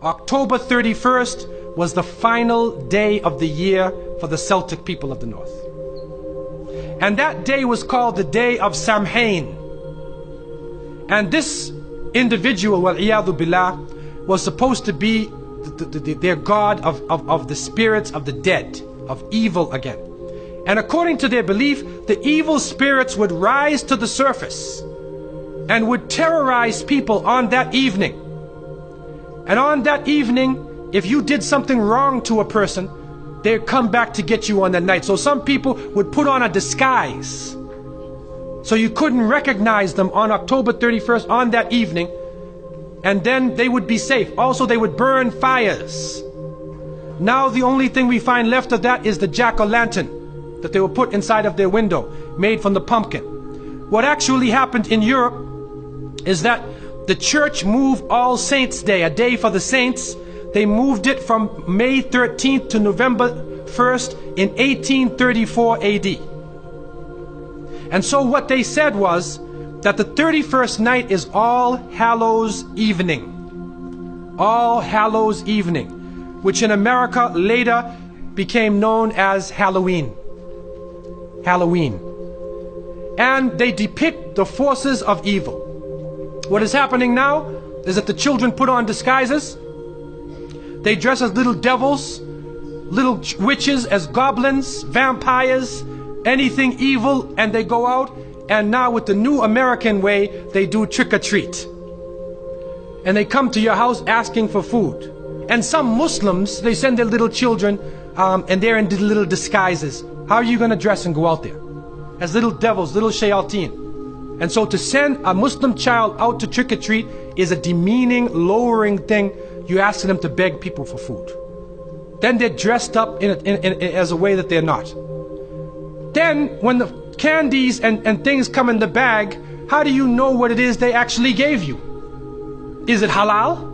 October 31st was the final day of the year for the Celtic people of the North. And that day was called the Day of Samhain. And this individual, wal-iyadhu billah, was supposed to be their god of the spirits of the dead, of evil again. And according to their belief, the evil spirits would rise to the surface and would terrorize people on that evening. And on that evening, if you did something wrong to a person, they'd come back to get you on that night. So some people would put on a disguise, so you couldn't recognize them on October 31st on that evening, and then they would be safe. Also, they would burn fires. Now the only thing we find left of that is the jack-o'-lantern that they will put inside of their window, made from the pumpkin. What actually happened in Europe is that the church moved All Saints' Day, a day for the saints. They moved it from May 13th to November 1st in 1834 AD. And so what they said was that the 31st night is All Hallows Evening. All Hallows Evening, which in America later became known as Halloween. Halloween. And they depict the forces of evil. What is happening now is that the children put on disguises. They dress as little devils, little witches, as goblins, vampires, anything evil, and they go out. And now with the new American way, they do trick-or-treat. And they come to your house asking for food. And some Muslims, they send their little children and they're in little disguises. How are you going to dress and go out there? As little devils, little shayateen. And so to send a Muslim child out to trick-or-treat is a demeaning, lowering thing. You ask them to beg people for food. Then they're dressed up as a way that they're not. Then when the candies and things come in the bag, how do you know what it is they actually gave you? Is it halal?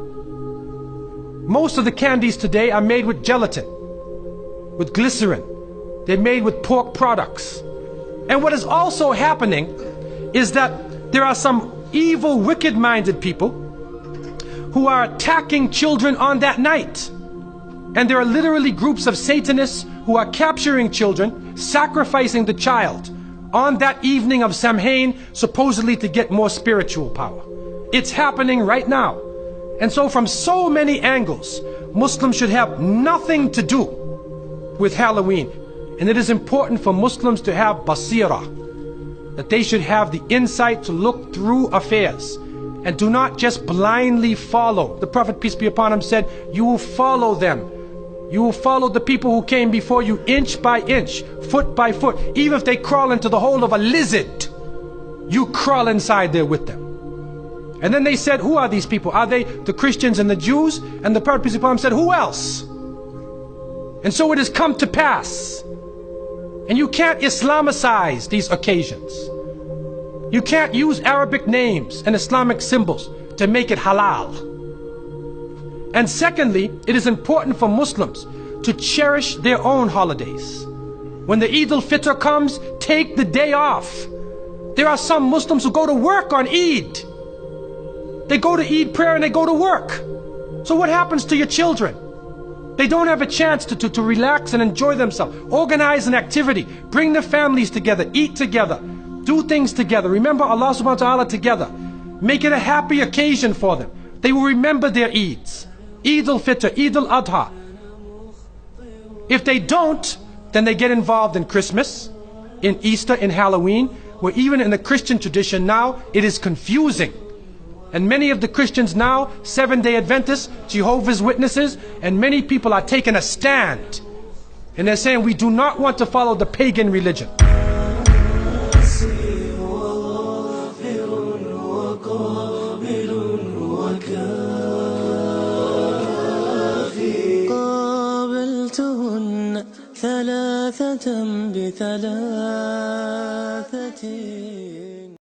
Most of the candies today are made with gelatin, with glycerin. They're made with pork products. And what is also happening is that there are some evil, wicked-minded people who are attacking children on that night. And there are literally groups of Satanists who are capturing children, sacrificing the child on that evening of Samhain, supposedly to get more spiritual power. It's happening right now. And so from so many angles, Muslims should have nothing to do with Halloween. And it is important for Muslims to have basira, that they should have the insight to look through affairs and do not just blindly follow. The Prophet, peace be upon him, said, you will follow them. You will follow the people who came before you inch by inch, foot by foot. Even if they crawl into the hole of a lizard, you crawl inside there with them. And then they said, who are these people? Are they the Christians and the Jews? And the Prophet, peace be upon him, said, who else? And so it has come to pass. And you can't Islamicize these occasions. You can't use Arabic names and Islamic symbols to make it halal. And secondly, it is important for Muslims to cherish their own holidays. When the Eid al-Fitr comes, take the day off. There are some Muslims who go to work on Eid. They go to Eid prayer and they go to work. So what happens to your children? They don't have a chance to relax and enjoy themselves. Organize an activity. Bring their families together. Eat together. Do things together. Remember Allah subhanahu wa ta'ala together. Make it a happy occasion for them. They will remember their Eids. Eid al-Fitr, Eid al-Adha. If they don't, then they get involved in Christmas, in Easter, in Halloween, where even in the Christian tradition now, it is confusing. And many of the Christians now, Seventh-day Adventists, Jehovah's Witnesses, and many people are taking a stand. And they're saying, we do not want to follow the pagan religion. ثلاثة بثلاثة